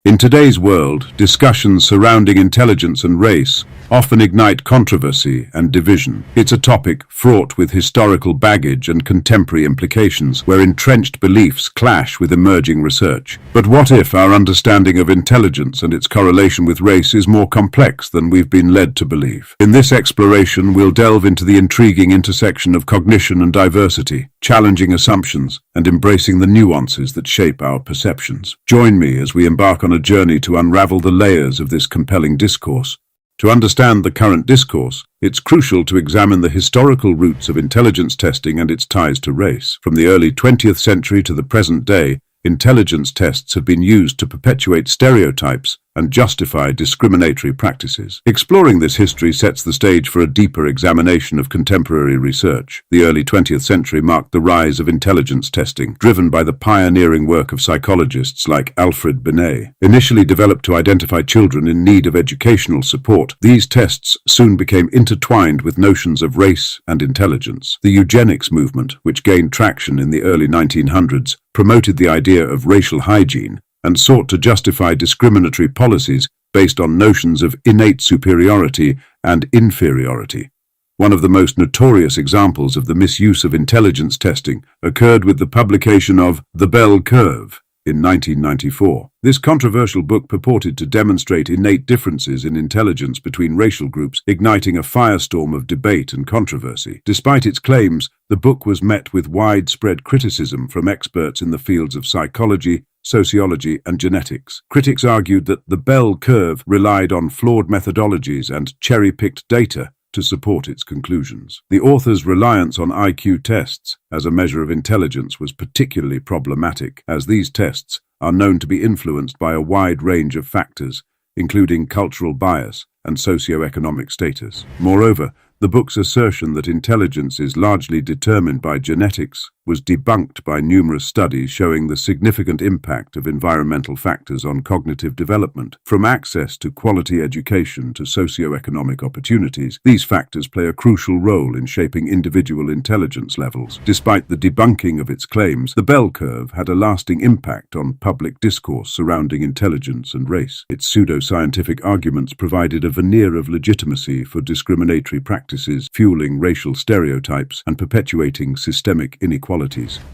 In today's world, discussions surrounding intelligence and race often ignite controversy and division. It's a topic fraught with historical baggage and contemporary implications, where entrenched beliefs clash with emerging research. But what if our understanding of intelligence and its correlation with race is more complex than we've been led to believe? In this exploration, we'll delve into the intriguing intersection of cognition and diversity, challenging assumptions and embracing the nuances that shape our perceptions. Join me as we embark on a journey to unravel the layers of this compelling discourse. To understand the current discourse, it's crucial to examine the historical roots of intelligence testing and its ties to race. From the early 20th century to the present day, intelligence tests have been used to perpetuate stereotypes and justify discriminatory practices. Exploring this history sets the stage for a deeper examination of contemporary research. The early 20th century marked the rise of intelligence testing, driven by the pioneering work of psychologists like Alfred Binet. Initially developed to identify children in need of educational support, these tests soon became intertwined with notions of race and intelligence. The eugenics movement, which gained traction in the early 1900s, promoted the idea of racial hygiene and sought to justify discriminatory policies based on notions of innate superiority and inferiority. One of the most notorious examples of the misuse of intelligence testing occurred with the publication of The Bell Curve in 1994. This controversial book purported to demonstrate innate differences in intelligence between racial groups, igniting a firestorm of debate and controversy. Despite its claims, the book was met with widespread criticism from experts in the fields of psychology, sociology, and genetics. Critics argued that the Bell Curve relied on flawed methodologies and cherry-picked data to support its conclusions. The author's reliance on IQ tests as a measure of intelligence was particularly problematic, as these tests are known to be influenced by a wide range of factors, including cultural bias and socioeconomic status. Moreover, the book's assertion that intelligence is largely determined by genetics was debunked by numerous studies showing the significant impact of environmental factors on cognitive development. From access to quality education to socioeconomic opportunities, these factors play a crucial role in shaping individual intelligence levels. Despite the debunking of its claims, the Bell Curve had a lasting impact on public discourse surrounding intelligence and race. Its pseudo-scientific arguments provided a veneer of legitimacy for discriminatory practices, fueling racial stereotypes and perpetuating systemic inequalities.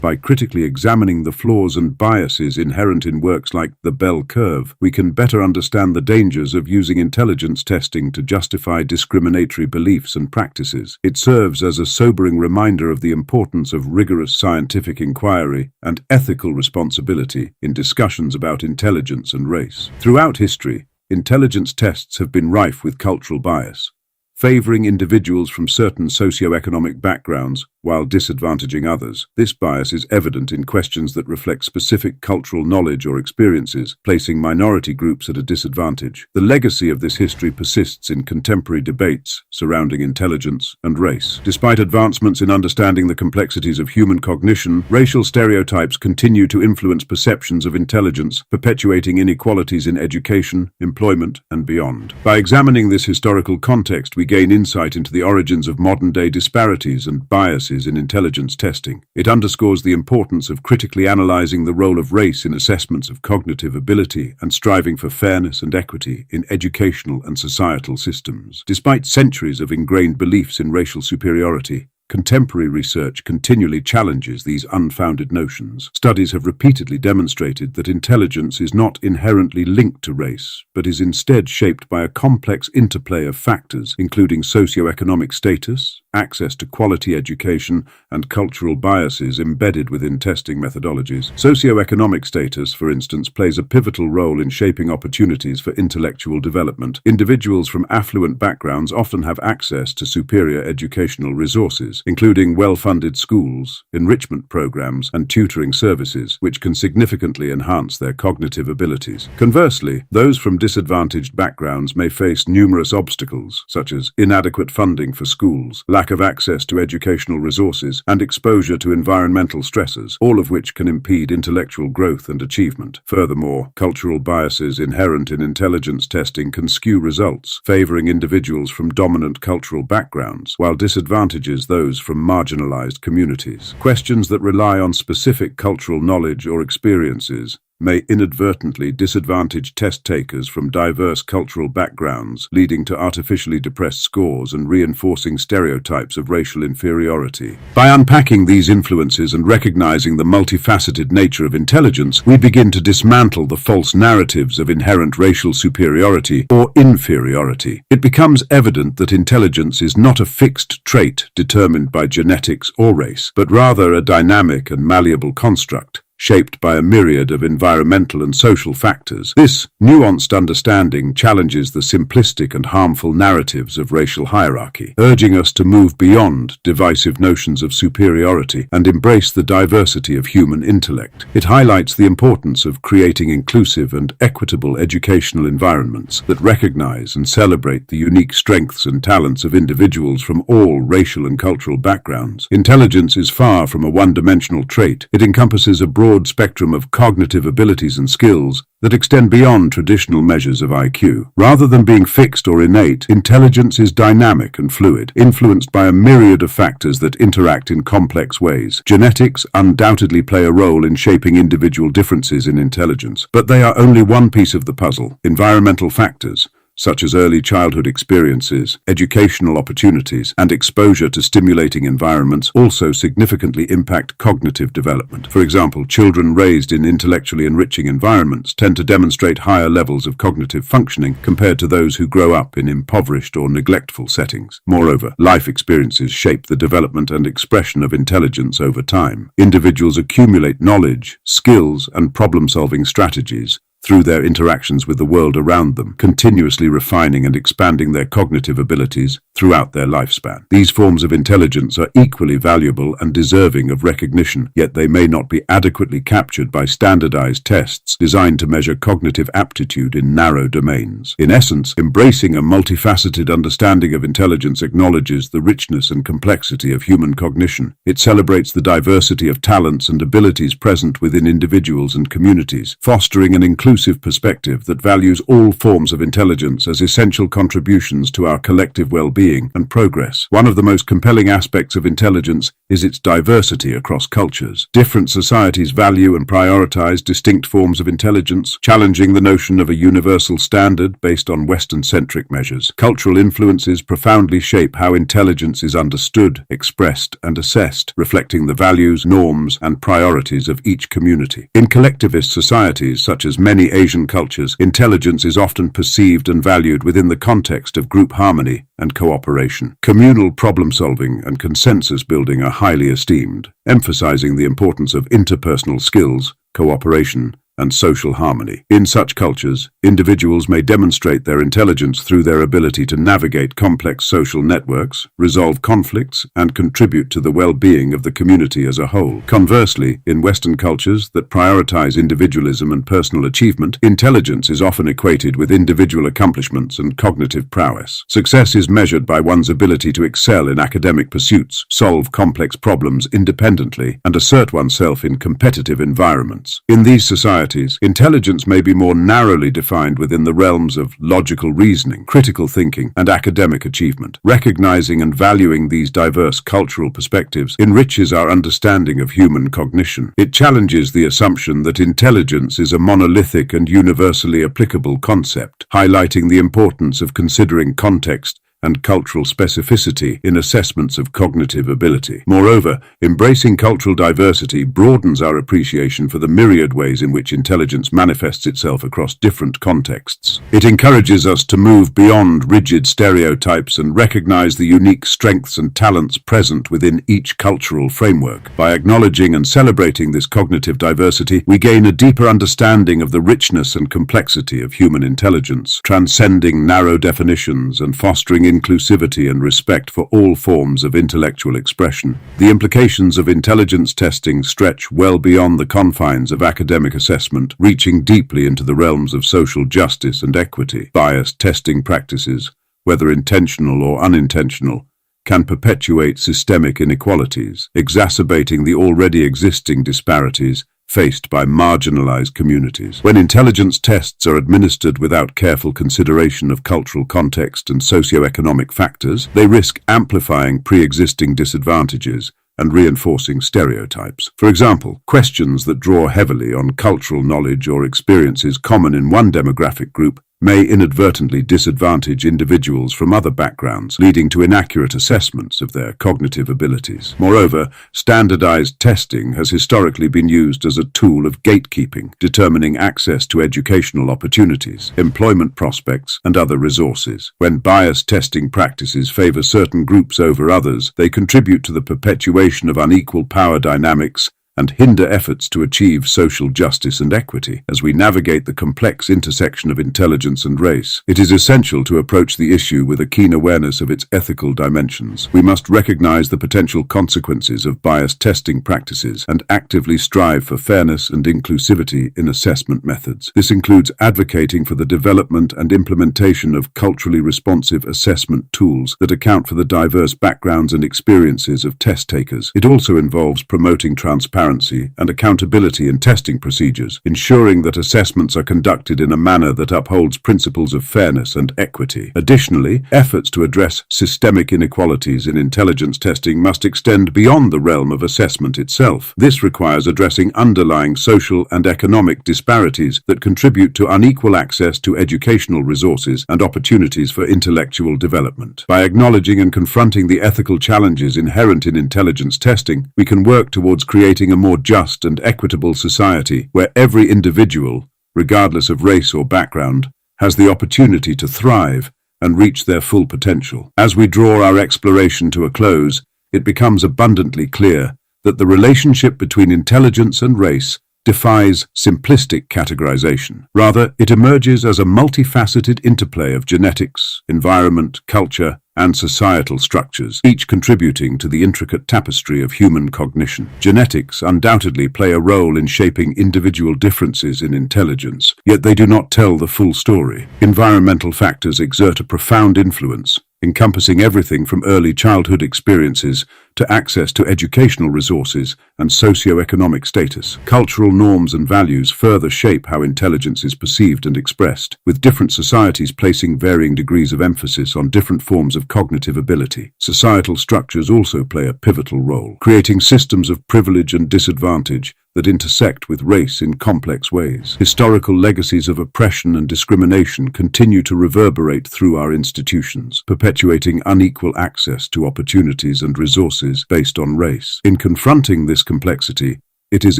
By critically examining the flaws and biases inherent in works like The Bell Curve, we can better understand the dangers of using intelligence testing to justify discriminatory beliefs and practices. It serves as a sobering reminder of the importance of rigorous scientific inquiry and ethical responsibility in discussions about intelligence and race. Throughout history, intelligence tests have been rife with cultural bias, favoring individuals from certain socioeconomic backgrounds while disadvantaging others. This bias is evident in questions that reflect specific cultural knowledge or experiences, placing minority groups at a disadvantage. The legacy of this history persists in contemporary debates surrounding intelligence and race. Despite advancements in understanding the complexities of human cognition, racial stereotypes continue to influence perceptions of intelligence, perpetuating inequalities in education, employment, and beyond. By examining this historical context, we gain insight into the origins of modern-day disparities and biases in intelligence testing. It underscores the importance of critically analyzing the role of race in assessments of cognitive ability and striving for fairness and equity in educational and societal systems. Despite centuries of ingrained beliefs in racial superiority, contemporary research continually challenges these unfounded notions. Studies have repeatedly demonstrated that intelligence is not inherently linked to race, but is instead shaped by a complex interplay of factors, including socioeconomic status, access to quality education, and cultural biases embedded within testing methodologies. Socioeconomic status, for instance, plays a pivotal role in shaping opportunities for intellectual development. Individuals from affluent backgrounds often have access to superior educational resources, including well-funded schools, enrichment programs, and tutoring services, which can significantly enhance their cognitive abilities. Conversely, those from disadvantaged backgrounds may face numerous obstacles, such as inadequate funding for schools, lack of access to educational resources, and exposure to environmental stressors, all of which can impede intellectual growth and achievement. Furthermore, cultural biases inherent in intelligence testing can skew results, favoring individuals from dominant cultural backgrounds, while disadvantages those from marginalized communities. Questions that rely on specific cultural knowledge or experiences may inadvertently disadvantage test takers from diverse cultural backgrounds, leading to artificially depressed scores and reinforcing stereotypes of racial inferiority. By unpacking these influences and recognizing the multifaceted nature of intelligence, we begin to dismantle the false narratives of inherent racial superiority or inferiority. It becomes evident that intelligence is not a fixed trait determined by genetics or race, but rather a dynamic and malleable construct, shaped by a myriad of environmental and social factors. This nuanced understanding challenges the simplistic and harmful narratives of racial hierarchy, urging us to move beyond divisive notions of superiority and embrace the diversity of human intellect. It highlights the importance of creating inclusive and equitable educational environments that recognize and celebrate the unique strengths and talents of individuals from all racial and cultural backgrounds. Intelligence is far from a one-dimensional trait. It encompasses a broad spectrum of cognitive abilities and skills that extend beyond traditional measures of IQ. Rather than being fixed or innate, intelligence is dynamic and fluid, influenced by a myriad of factors that interact in complex ways. Genetics undoubtedly play a role in shaping individual differences in intelligence, but they are only one piece of the puzzle. Environmental factors, such as early childhood experiences, educational opportunities, and exposure to stimulating environments, also significantly impact cognitive development. For example, children raised in intellectually enriching environments tend to demonstrate higher levels of cognitive functioning compared to those who grow up in impoverished or neglectful settings. Moreover, life experiences shape the development and expression of intelligence over time. Individuals accumulate knowledge, skills, and problem-solving strategies through their interactions with the world around them, continuously refining and expanding their cognitive abilities throughout their lifespan. These forms of intelligence are equally valuable and deserving of recognition, yet they may not be adequately captured by standardized tests designed to measure cognitive aptitude in narrow domains. In essence, embracing a multifaceted understanding of intelligence acknowledges the richness and complexity of human cognition. It celebrates the diversity of talents and abilities present within individuals and communities, fostering an inclusive perspective that values all forms of intelligence as essential contributions to our collective well-being and progress. One of the most compelling aspects of intelligence is its diversity across cultures. Different societies value and prioritize distinct forms of intelligence, challenging the notion of a universal standard based on Western-centric measures. Cultural influences profoundly shape how intelligence is understood, expressed, and assessed, reflecting the values, norms, and priorities of each community. In collectivist societies, such as many Asian cultures, intelligence is often perceived and valued within the context of group harmony and cooperation. Communal problem-solving and consensus building are highly esteemed, emphasizing the importance of interpersonal skills, cooperation, and social harmony. In such cultures, individuals may demonstrate their intelligence through their ability to navigate complex social networks, resolve conflicts, and contribute to the well-being of the community as a whole. Conversely, in Western cultures that prioritize individualism and personal achievement, intelligence is often equated with individual accomplishments and cognitive prowess. Success is measured by one's ability to excel in academic pursuits, solve complex problems independently, and assert oneself in competitive environments. In these societies, intelligence may be more narrowly defined within the realms of logical reasoning, critical thinking, and academic achievement. Recognizing and valuing these diverse cultural perspectives enriches our understanding of human cognition. It challenges the assumption that intelligence is a monolithic and universally applicable concept, highlighting the importance of considering context and cultural specificity in assessments of cognitive ability. Moreover, embracing cultural diversity broadens our appreciation for the myriad ways in which intelligence manifests itself across different contexts. It encourages us to move beyond rigid stereotypes and recognize the unique strengths and talents present within each cultural framework. By acknowledging and celebrating this cognitive diversity, we gain a deeper understanding of the richness and complexity of human intelligence, transcending narrow definitions and fostering inclusivity and respect for all forms of intellectual expression. The implications of intelligence testing stretch well beyond the confines of academic assessment, reaching deeply into the realms of social justice and equity. Biased testing practices, whether intentional or unintentional, can perpetuate systemic inequalities, exacerbating the already existing disparities faced by marginalized communities. When intelligence tests are administered without careful consideration of cultural context and socioeconomic factors, they risk amplifying pre-existing disadvantages, and reinforcing stereotypes. For example, questions that draw heavily on cultural knowledge or experiences common in one demographic group may inadvertently disadvantage individuals from other backgrounds, leading to inaccurate assessments of their cognitive abilities. Moreover, standardized testing has historically been used as a tool of gatekeeping, determining access to educational opportunities, employment prospects, and other resources. When biased testing practices favor certain groups over others, they contribute to the perpetuation of unequal power dynamics and hinder efforts to achieve social justice and equity. As we navigate the complex intersection of intelligence and race, it is essential to approach the issue with a keen awareness of its ethical dimensions. We must recognize the potential consequences of biased testing practices and actively strive for fairness and inclusivity in assessment methods. This includes advocating for the development and implementation of culturally responsive assessment tools that account for the diverse backgrounds and experiences of test takers. It also involves promoting transparency and accountability in testing procedures, ensuring that assessments are conducted in a manner that upholds principles of fairness and equity. Additionally, efforts to address systemic inequalities in intelligence testing must extend beyond the realm of assessment itself. This requires addressing underlying social and economic disparities that contribute to unequal access to educational resources and opportunities for intellectual development. By acknowledging and confronting the ethical challenges inherent in intelligence testing, we can work towards creating a more just and equitable society where every individual, regardless of race or background, has the opportunity to thrive and reach their full potential. As we draw our exploration to a close, it becomes abundantly clear that the relationship between intelligence and race defies simplistic categorization. Rather, it emerges as a multifaceted interplay of genetics, environment, culture, and societal structures, each contributing to the intricate tapestry of human cognition. Genetics undoubtedly play a role in shaping individual differences in intelligence, yet they do not tell the full story. Environmental factors exert a profound influence, encompassing everything from early childhood experiences to access to educational resources and socio-economic status. Cultural norms and values further shape how intelligence is perceived and expressed, with different societies placing varying degrees of emphasis on different forms of cognitive ability. Societal structures also play a pivotal role, creating systems of privilege and disadvantage that intersect with race in complex ways. Historical legacies of oppression and discrimination continue to reverberate through our institutions, perpetuating unequal access to opportunities and resources based on race. In confronting this complexity, it is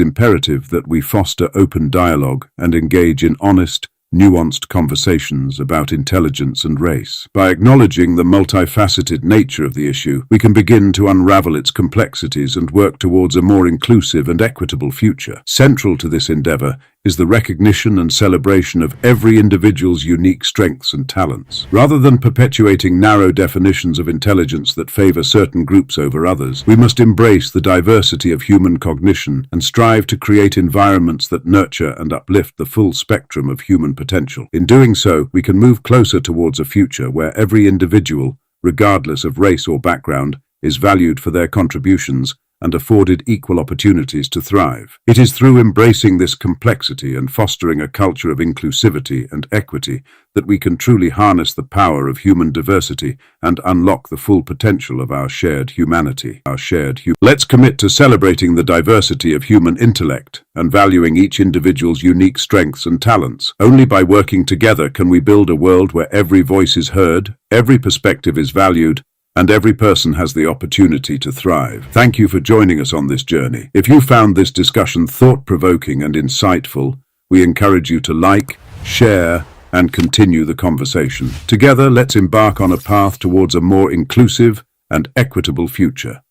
imperative that we foster open dialogue and engage in honest, nuanced conversations about intelligence and race. By acknowledging the multifaceted nature of the issue, we can begin to unravel its complexities and work towards a more inclusive and equitable future. Central to this endeavor is the recognition and celebration of every individual's unique strengths and talents. Rather than perpetuating narrow definitions of intelligence that favor certain groups over others, we must embrace the diversity of human cognition and strive to create environments that nurture and uplift the full spectrum of human potential. In doing so, we can move closer towards a future where every individual, regardless of race or background, is valued for their contributions and afforded equal opportunities to thrive. It is through embracing this complexity and fostering a culture of inclusivity and equity that we can truly harness the power of human diversity and unlock the full potential of our shared humanity. Let's commit to celebrating the diversity of human intellect and valuing each individual's unique strengths and talents. Only by working together can we build a world where every voice is heard, every perspective is valued, and every person has the opportunity to thrive. Thank you for joining us on this journey. If you found this discussion thought-provoking and insightful, we encourage you to like, share, and continue the conversation. Together, let's embark on a path towards a more inclusive and equitable future.